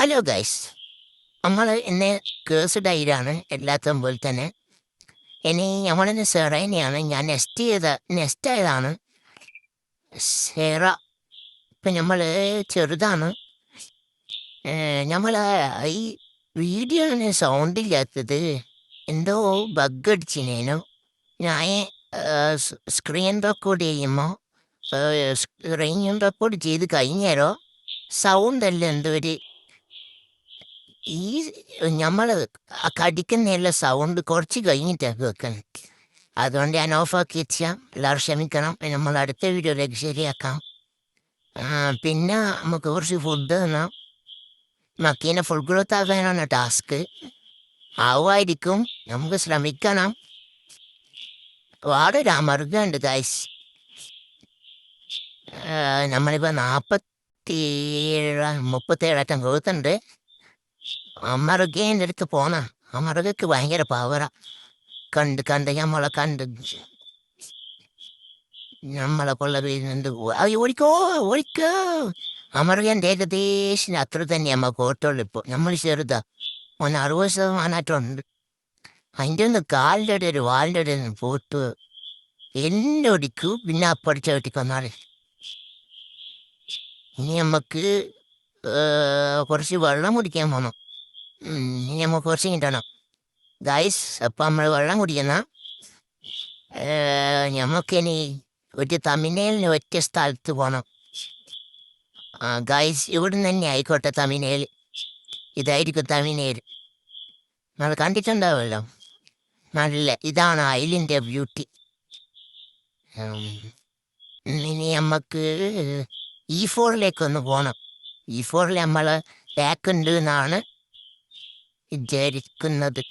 Hello guys, നമ്മൾ ഇന്ന് കേഴ്സ്ഡായിട്ടാണ് എല്ലാത്തും പോലെ തന്നെ. ഇനി നമ്മളിന്ന് സെറേനെയാണ്. ഞാൻ നെസ്റ്റ് ആയതാണ് സെറ. ഇപ്പം നമ്മൾ ചെറുതാണ്. നമ്മൾ ഈ വീഡിയോന് സൗണ്ട് ഇല്ലാത്തത് എന്തോ ബഗ് അടിച്ചിനേനു. ഞാൻ സ്ക്രീൻ റെക്കോർഡ് ചെയ്യുമ്പോൾ സ്ക്രീൻ റെക്കോർഡ് ചെയ്ത് കഴിഞ്ഞേരോ സൗണ്ട് എല്ലാം എന്തോ ഈ നമ്മൾ കടിക്കുന്നതിലുള്ള സൗണ്ട് കുറച്ച് കഴിഞ്ഞിട്ടാണ് കേൾക്കണം. അതുകൊണ്ട് ഞാൻ ഓഫാക്കി വെച്ചാൽ എല്ലാവരും ക്ഷമിക്കണം. നമ്മൾ അടുത്ത വീഡിയോയിലേക്ക് ശരിയാക്കാം. പിന്നെ നമുക്ക് കുറച്ച് ഫുഡ് തന്നാം. മക്കീനെ ഫുൾ ഗ്രോത്ത് ആക്കാനാണ് ടാസ്ക്. ആവുമായിരിക്കും, നമുക്ക് ശ്രമിക്കണം. വളരെ അമർഗമുണ്ട് ഗൈസ്. നമ്മളിപ്പോൾ 37 കേൾക്കുന്നുണ്ട്. അമർഗേൻ്റെ അടുത്ത് പോന്ന അമർഗക്ക് ഭയങ്കര പവറാ. കണ്ട് നമ്മളെ കൊള്ള എന്ത് ഓടിക്കോ. അമർഗൻ്റെ ഏകദേശം അത്ര തന്നെ നമുക്ക് ഓട്ടമുള്ളൂ. ഇപ്പോൾ നമ്മൾ ചെറുതാ, 60% അതിൻ്റെ ഒന്ന് കാലിൻ്റെ ഇടയിൽ വാലിൻ്റെ ഇടയിൽ പോട്ട് എന്നെ ഒടിക്കൂ. പിന്നെ അപ്പടിച്ച ഒട്ടിക്കൊന്നാൾ. ഇനി നമുക്ക് കുറച്ച് വെള്ളം കുടിക്കാൻ പോകണം. ഇനി നമുക്ക് കുറച്ച് കിട്ടണം ഗൈസ്. അപ്പം നമ്മൾ വെള്ളം കുടിക്കുന്ന നമുക്കിനി ഒരു തമിഴ്നയിലിന് ഒറ്റ സ്ഥലത്ത് പോകണം ഗൈസ്. ഇവിടുന്ന് തന്നെ ആയിക്കോട്ടെ തമിഴ്നയിൽ. ഇതായിരിക്കും തമിഴ്നയിൽ. നമ്മൾ കണ്ടിട്ടുണ്ടാവുമല്ലോ. നല്ല ഇതാണ് ഐലിൻ്റെ ബ്യൂട്ടി. ഇനി നമുക്ക് E4 പോകണം. E4 നമ്മൾ പാക്കുണ്ട് എന്നാണ് വിചാരിക്കുന്നത്.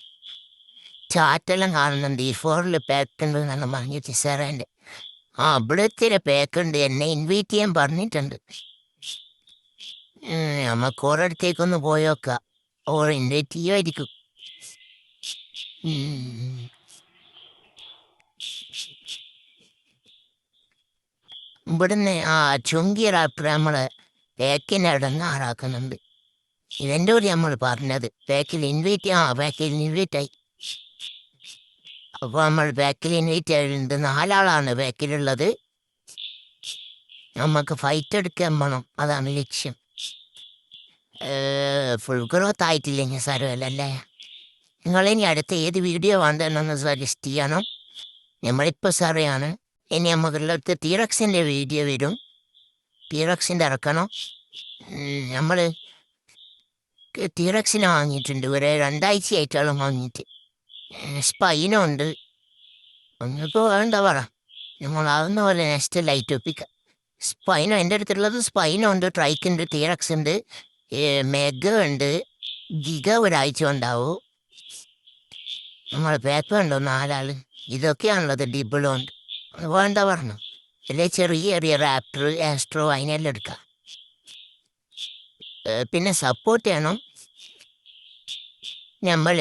ചാറ്റെല്ലാം കാണുന്നുണ്ട്. E4 പാക്കുണ്ട് എന്നാണ് പറഞ്ഞിട്ട് സാറേൻ്റെ. ഇവിടത്തെ പാക്കുണ്ട്, എന്നെ ഇൻവൈറ്റ് ചെയ്യാൻ പറഞ്ഞിട്ടുണ്ട്. നമുക്ക് ഓരോടത്തേക്കൊന്ന് പോയോക്കാം. Or invite ചെയ്യുമായിരിക്കും. ഇവിടുന്ന് ചുങ്കി റാപ്പർ നമ്മളെ പാക്കിന് ഇടങ്ങാറാക്കുന്നുണ്ട്. ഇതെൻ്റെ കൂടി നമ്മൾ പറഞ്ഞത് പാക്കിൽ ഇൻവൈറ്റ് ആയി. അപ്പോൾ നമ്മൾ ബാക്കിൽ ഇൻവൈറ്റ് ആയിട്ടുണ്ട്. 4 ആളാണ് ബാക്കിലുള്ളത്. നമുക്ക് ഫൈറ്റ് എടുക്കാൻ പോകണം, അതാണ് ലക്ഷ്യം. Full growth ആയിട്ടില്ലെങ്കിൽ സാരമല്ലേ. നിങ്ങളിനി അടുത്ത ഏത് വീഡിയോ വേണ്ടതെന്നൊന്ന് സജസ്റ്റ് ചെയ്യണം. നമ്മളിപ്പോൾ സാറയാണ്. ഇനി നമുക്കുള്ളടുത്ത് ടീറക്സിൻ്റെ വീഡിയോ വരും. ടീറക്സിൻ്റെ ഇറക്കണം. നമ്മൾ ടീറക്സിനെ വാങ്ങിയിട്ടുണ്ട്. ഒരു 2 ആഴ്ചയായിട്ടാണ് വാങ്ങിയിട്ട്. സ്പൈനുണ്ട്. ഒന്നിപ്പോൾ വേണ്ട പറ, നമ്മളാവുന്ന പോലെ നെക്സ്റ്റ് ലൈറ്റ് ഒപ്പിക്കാം. സ്പൈനോ എൻ്റെ അടുത്തുള്ളത് സ്പൈനുണ്ട്, ട്രൈക്കുണ്ട്, ടീറക്സ് ഉണ്ട്, മെഗ ഉണ്ട്, ഗിഗ ഒരാഴ്ച ഉണ്ടാവും. നമ്മൾ പേപ്പർ ഉണ്ടോ 4 ആൾ. ഇതൊക്കെയാണുള്ളത്. ഡിബിളുണ്ട്. വേണ്ട പറഞ്ഞു. അല്ലെ ചെറിയ റാപ്റ്റർ, ആസ്ട്രോ അതിനെല്ലാം എടുക്കാം. പിന്നെ സപ്പോർട്ട് ചെയ്യണം. നമ്മൾ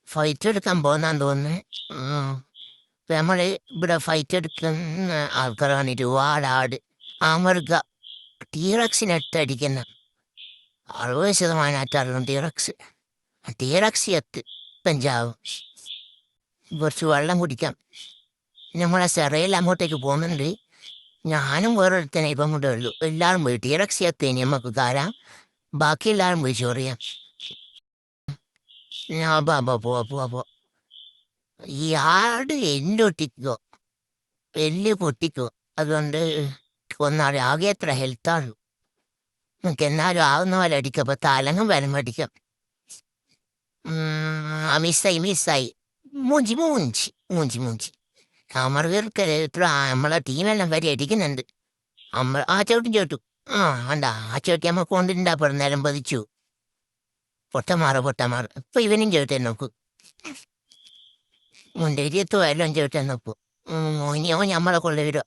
ഫൈറ്റ് എടുക്കാൻ പോകുന്നാന്ന് തോന്നുന്നു. നമ്മൾ ഇവിടെ ഫൈറ്റ് എടുക്കുന്ന ആൾക്കാരാണ് ഒരുപാട് അമർഗ ടീറക്സിനടുത്തടിക്കുന്ന 60% ടീറക്സ് എത്ത് പഞ്ചാബ്. കുറച്ച് വെള്ളം കുടിക്കാം. നമ്മളെ സെറയിൽ അങ്ങോട്ടേക്ക് പോകുന്നുണ്ട്. ഞാനും വേറൊരുത്തനെ ഇപ്പം കൊണ്ടേ ഉള്ളൂ. എല്ലാവരും പോയി ടീറക്സ് എത്തേനി നമുക്ക് കാരാം. ബാക്കി എല്ലാവരും പോയി ചോറിയാം. പോവാ. ഈ ആട് എല്ലൊട്ടിക്കോ, എല്ല് പൊട്ടിക്കോ. അതുകൊണ്ട് ഒന്നാളെ ആകെ എത്ര ഹെൽത്താണു. നമുക്ക് എന്നാലും ആവുന്ന പോലെ അടിക്കാം. അപ്പോൾ തലങ്ങും വരം അടിക്കാം. മിസ്സായി. മൂഞ്ചി അമർകർക്ക് എത്ര നമ്മളെ ടീമെല്ലാം വരെ അടിക്കുന്നുണ്ട്. ചവിട്ടു വേണ്ട. ചവിട്ടി നമുക്ക് കൊണ്ടിട്ടുണ്ടാ നേരം പതിച്ചു. പൊട്ടമാറ്. ഇപ്പം ഇവനും ചവിട്ടാൻ നോക്കൂ. മുണ്ടേരിയത്തോ എല്ലാം ചവിട്ടാൻ നോക്കൂ. ഇനിയോ നമ്മളെ കൊള്ള വരും.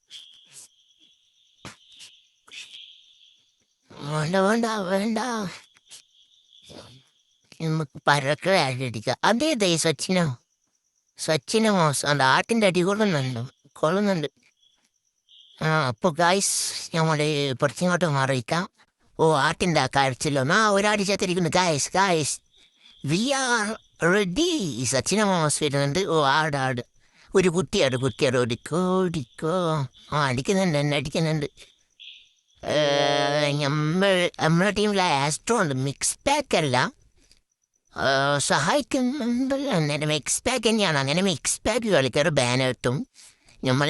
വേണ്ട. നമുക്ക് പരക്കെ അടിക്കാം. അതേ സച്ചിനോ മോശം. അത് ആട്ടിൻ്റെ അടി കൊള്ളുന്നുണ്ട്. അപ്പോൾ ഗായ്സ് നമ്മൾ കുറച്ചിങ്ങോട്ട് മാറിയിക്കാം. ഓ ആട്ടിൻ്റെ കരച്ചിലോ ഒരാടി ചേർത്തിരിക്കുന്നു ഗായ്സ് വി ആർ റെഡി സച്ചിനമാമസ് വരുന്നുണ്ട് ഓ ആട് ഒരു കുട്ടിയാട് ഓടിക്കോ അടിക്കുന്നുണ്ട് എന്നെ അടിക്കുന്നുണ്ട് നമ്മുടെ ടീമിലെ ആസ്ട്രോ ഉണ്ട് മിക്സ് പാക്ക് അല്ല സഹായിക്കുന്നുണ്ട് അങ്ങനെ മിക്സ് പാക്ക് തന്നെയാണ് അങ്ങനെ മിക്സ് പാക്ക് കളിക്കാറ് ബാനർട്ടും നമ്മൾ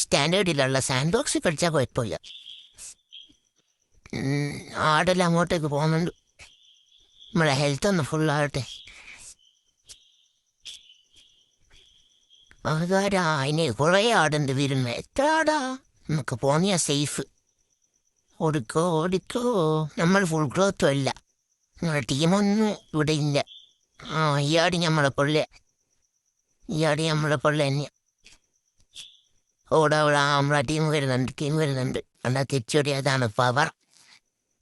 സ്റ്റാൻഡേർഡിലുള്ള സാൻഡ് ബോക്സ് കളിച്ചാൽ കുഴപ്പമില്ല ആടെല്ലാം അങ്ങോട്ടേക്ക് പോകുന്നുണ്ട് നമ്മളെ ഹെൽത്ത് ഒന്ന് ഫുള്ളാകട്ടെ അതാരാ അതിന് കുറേ ആടുണ്ട് വരുന്നത് എത്ര ആടാ നമുക്ക് പോന്നിയാ സേഫ് ഓടിക്കോ നമ്മൾ ഫുൾ ഗ്രോത്തും അല്ല നമ്മുടെ ടീമൊന്നും ഇവിടെ ഇല്ല ഈയാടി നമ്മളെ തന്നെ ഓടാ നമ്മളെ ടീം വരുന്നുണ്ട് എന്നാ തിരിച്ചോടി അതാണ്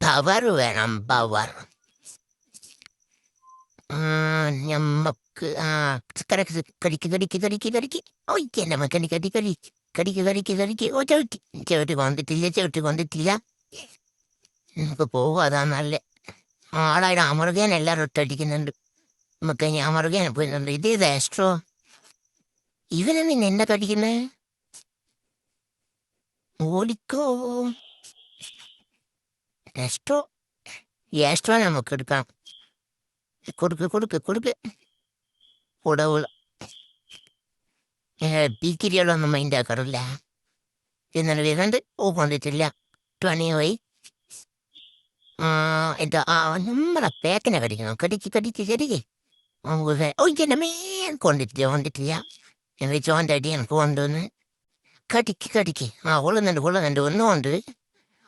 പവർ വേണം പവർ ഞമ്മക്ക് കടിക്ക് ഓയ്ക്ക് നമ്മക്കടി കടിക്ക് ഓ ചവിട്ടി കൊണ്ടിട്ടില്ല നമുക്ക് പോകും അതാ നല്ല ആളായിട്ട് അമറുകേൻ എല്ലാവരും ഒട്ടടിക്കുന്നുണ്ട് നമുക്ക് ഇനി അമറുകേനെ പോയിട്ടുണ്ട് ഇതേത് ആസ്ട്രോ ഇവനെ പിന്നെ എന്നെ കടിക്കുന്നേ ഓടിക്കോ ആസ്ട്രോ നമുക്ക് എടുക്കാം കൊടുക്ക് ഉടവുള്ള പീക്കിരികളൊന്നും മൈൻഡ് ആക്കാറില്ല എന്നാണ് വരുന്നുണ്ട് കൊണ്ടിട്ടില്ല 20 പോയി എന്താ നമ്മളെ പേക്കിനെ കടിക്കണം കടിക്ക് ഓ എൻ്റെ മേൻ കൊണ്ടിട്ടില്ല ഞാൻ വെച്ച് ഓൻ്റെ അടി എനിക്ക് കൊണ്ടുവന്ന് കടിക്ക് കൊള്ളുന്നുണ്ട് ഒന്നുകൊണ്ട്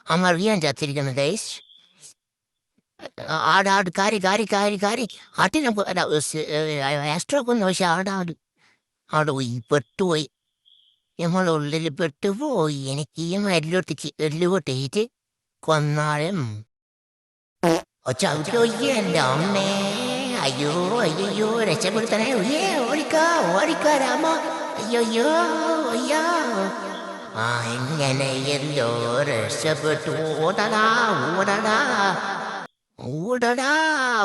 അമറിയാൻ ചത്തിരിക്കുന്നു ഗൈസ് ആട് കാരി ആട്ടിനെ ആസ്ട്രോ കൊന്നു പക്ഷെ ആട് പെട്ടുപോയി നമ്മളുള്ളിൽ പെട്ടുപോയി എനിക്ക് ഈ എല്ല് പൊട്ടിയിട്ട് കൊന്നാലും ചവിട്ടി എൻ്റെ അമ്മേ അയ്യോ രക്ഷപ്പെടുത്തണേ ഓടിക്കാ രാമ അയ്യോ എങ്ങനെയല്ലോ രക്ഷപ്പെട്ടു ഓടടാ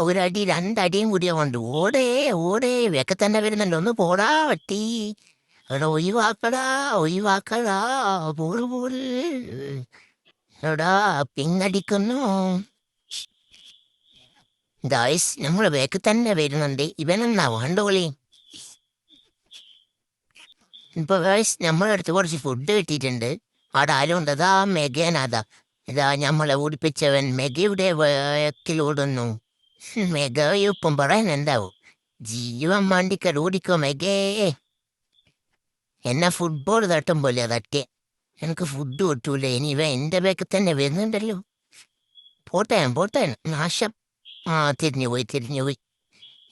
ഒരടി രണ്ടടിയും കൂടിയ കൊണ്ട് ഓടേ വെക്കെ തന്നെ വരുന്നല്ലോ ഒന്ന് പോടാ പറ്റി എടാ ഒഴിവാക്കടാ പോള് എടാ പിന്നടിക്കുന്നു ഗായ്സ് നമ്മളെ വേക്ക് തന്നെ വരുന്നുണ്ട് ഇവനെന്നാ വേണ്ടോളി ഇപ്പൊ ഗായ്സ് നമ്മളെ അടുത്ത് കുറച്ച് ഫുഡ് കിട്ടിയിട്ടുണ്ട് അവിടെ ആരും ഉണ്ട് അതാ മെഗേനാതാ ഇതാ നമ്മളെ ഓടിപ്പിച്ചവൻ മെഗയുടെ വേക്കിലോടുന്നു മെഗയൊപ്പം പറയാനുണ്ടാവും ജീവൻ വണ്ടിക്കൽ ഓടിക്കോ മെഗേ എന്നെ ഫുട്ബോൾ തട്ടും പോലെ തട്ടിയ എനിക്ക് ഫുഡ് കിട്ടൂല ഇനി ഇവ എൻ്റെ ബാക്കിൽ തന്നെ വരുന്നുണ്ടല്ലോ പോട്ടെ നാശം തിരിഞ്ഞു പോയി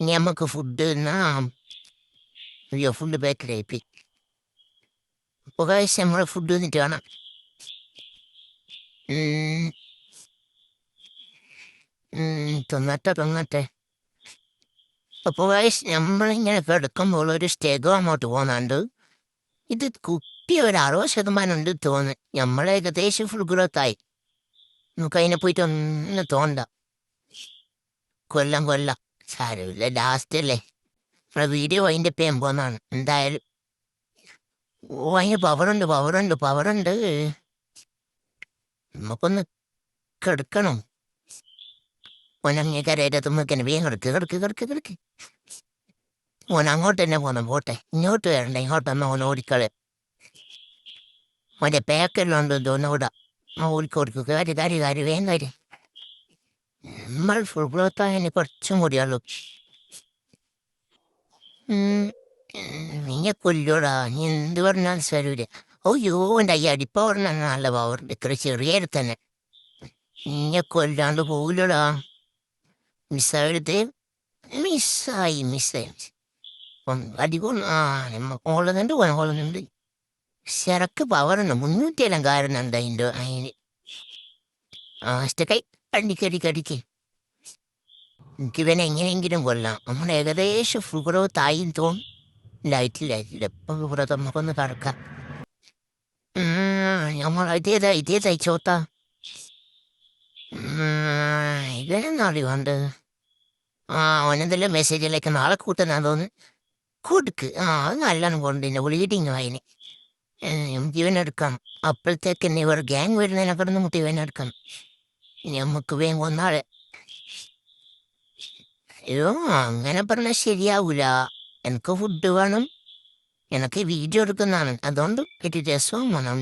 ഇനി നമുക്ക് ഫുഡ് അയ്യോ ഫുഡ് ബാക്കിലായിപ്പോയി അപ്പോൾ കാശ് നമ്മളെ ഫുഡ് വന്നിട്ട് കാണാം തിന്നട്ടെ അപ്പോൾ കാശ് നമ്മളിങ്ങനെ കിടക്കുമ്പോൾ ഒരു സ്റ്റേഗോ അങ്ങോട്ട് പോകുന്നുണ്ട് ഇത് കുട്ടി ഒരു 60% ഉണ്ട് തോന്നുന്നു നമ്മളെ ഏകദേശം ഫുൾ ഗ്രോത്തായി നമുക്ക് അതിനെ പോയിട്ട് ഒന്ന് തോണ്ട കൊല്ലം സാരമില്ല ലാസ്റ്റ് അല്ലേ നമ്മളെ വീഡിയോ അതിൻ്റെ പേൻ പോന്നാണ് എന്തായാലും അതിന് പവറുണ്ട് നമുക്കൊന്ന് കിടക്കണം ഓനങ്ങേ കരയറ്റത്തുമ്പോഴേക്കന്നെ വേഗം കിടക്ക് ഓൻ അങ്ങോട്ട് തന്നെ പോട്ടെ ഇങ്ങോട്ട് വരണ്ട ഇങ്ങോട്ടൊന്ന് ഓൻ ഓടിക്കളെ ഓൻ്റെ പേക്കെല്ലാം ഉണ്ട് തോന്നൂടാ ഓടിക്കൊടുക്കും കാര്യം വേഗം കാര്യം നമ്മൾ ഫുൾ ഗ്രോത്തായതിന് കുറച്ചും കൂടിയുള്ളൂ നിന്നെ കൊല്ലൂടാ നീ എന്ത് പറഞ്ഞാൽ സ്വരൂര് ഓയ്യോ എൻ്റെ അടിപ്പ പറഞ്ഞാൽ നല്ല പവറുണ്ട് ഇത്ര ചെറിയ തന്നെ നിന്നെ കൊല്ലാണ്ട് പോകില്ലടാ മിസ്സായി അപ്പം അധികം ഹോളുന്നുണ്ട് ശരക്ക് പവറുണ്ട് 300 കാരണുണ്ട് അതിന് കൈ കടിക്ക് എനിക്കിവനെ എങ്ങനെയെങ്കിലും കൊല്ലാം നമ്മൾ ഏകദേശം ഫുഗ്രോ തായും തോന്നും ലൈറ്റില്ല എപ്പം ഫുഗ്രോ നമുക്കൊന്ന് കറക്കാം. 我哋啲仔啲仔做得。ഇതെന്നാടി വേണ്ടത്? അവനെന്തെല്ലാം മെസ്സേജിലേക്ക് നാളെ കൂട്ടുന്നാ തോന്നുന്നു. കൊടുക്ക്. അത് നല്ലോണം കൊണ്ടിന്നെ വിളിയിട്ടിങ് വായിന് ജീവനെടുക്കാം. അപ്പോഴത്തേക്ക് തന്നെ ഇവർ ഗ്യാങ് വരുന്നതിനെ കിടന്ന് മുട്ടി വേനെടുക്കാം. നമുക്ക് വേഗം ഒന്നാളെ. അയ്യോ, അങ്ങനെ പറഞ്ഞാൽ ശരിയാവൂല. എനിക്ക് ഫുഡ് വേണം, എനിക്ക് വീഡിയോ എടുക്കുന്നതാണ്, അതുകൊണ്ട് ഒരു രസവും വേണം.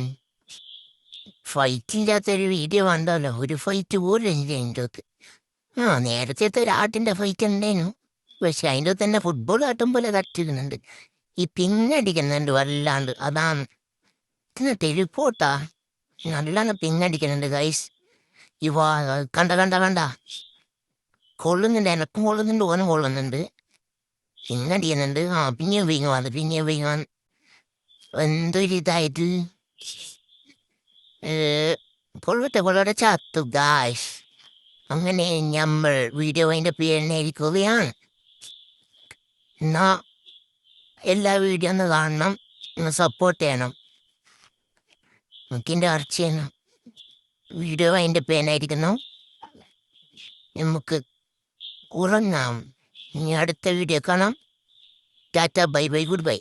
ഫൈറ്റില്ലാത്തൊരു വീഡിയോ വേണ്ടല്ലോ. ഒരു ഫൈറ്റ് പോലും ഇല്ല എൻ്റെ അടുത്ത്. നേരത്തെ ഒരു ആട്ടിൻ്റെ ഫൈറ്റ് ഉണ്ടായിരുന്നു, പക്ഷെ അതിൻ്റെ തന്നെ ഫുട്ബോൾ ആട്ടം പോലെ തട്ടിക്കുന്നുണ്ട്. ഈ പിന്നടിക്കുന്നുണ്ട് വല്ലാണ്ട്, അതാണ്. ഇതിന് ടെലിപ്പോട്ടാ നല്ലോണം പിന്നടിക്കുന്നുണ്ട് ഗൈസ്. ഇവാ കണ്ട കണ്ട കണ്ട കൊള്ളുന്നുണ്ട്, എനക്കും കൊള്ളുന്നുണ്ട്, ഓനും കൊള്ളുന്നുണ്ട്. പിന്നടിക്കുന്നുണ്ട്. പിന്നെയും വീങ്ങുവാണ്, പിന്നെയും വീങ്ങുവാൻ. എന്തൊരിതായിട്ട്. കൊള്ളട്ടെ കൊള്ളട്ടെ, ചത്തു ഗായ്സ്. അങ്ങനെ നമ്മൾ വീഡിയോ അതിൻ്റെ പേരിനായിരിക്കുകയാണ്. എന്നാ എല്ലാ വീഡിയോ ഒന്ന് കാണണം, ഒന്ന് സപ്പോർട്ട് ചെയ്യണം. നമുക്കിൻ്റെ അർച്ച ചെയ്യണം. വീഡിയോ അതിൻ്റെ പേനായിരിക്കുന്നു. നമുക്ക് ഉറങ്ങാം. ഇനി അടുത്ത വീഡിയോ കാണാം. Tata, bye bye, good bye.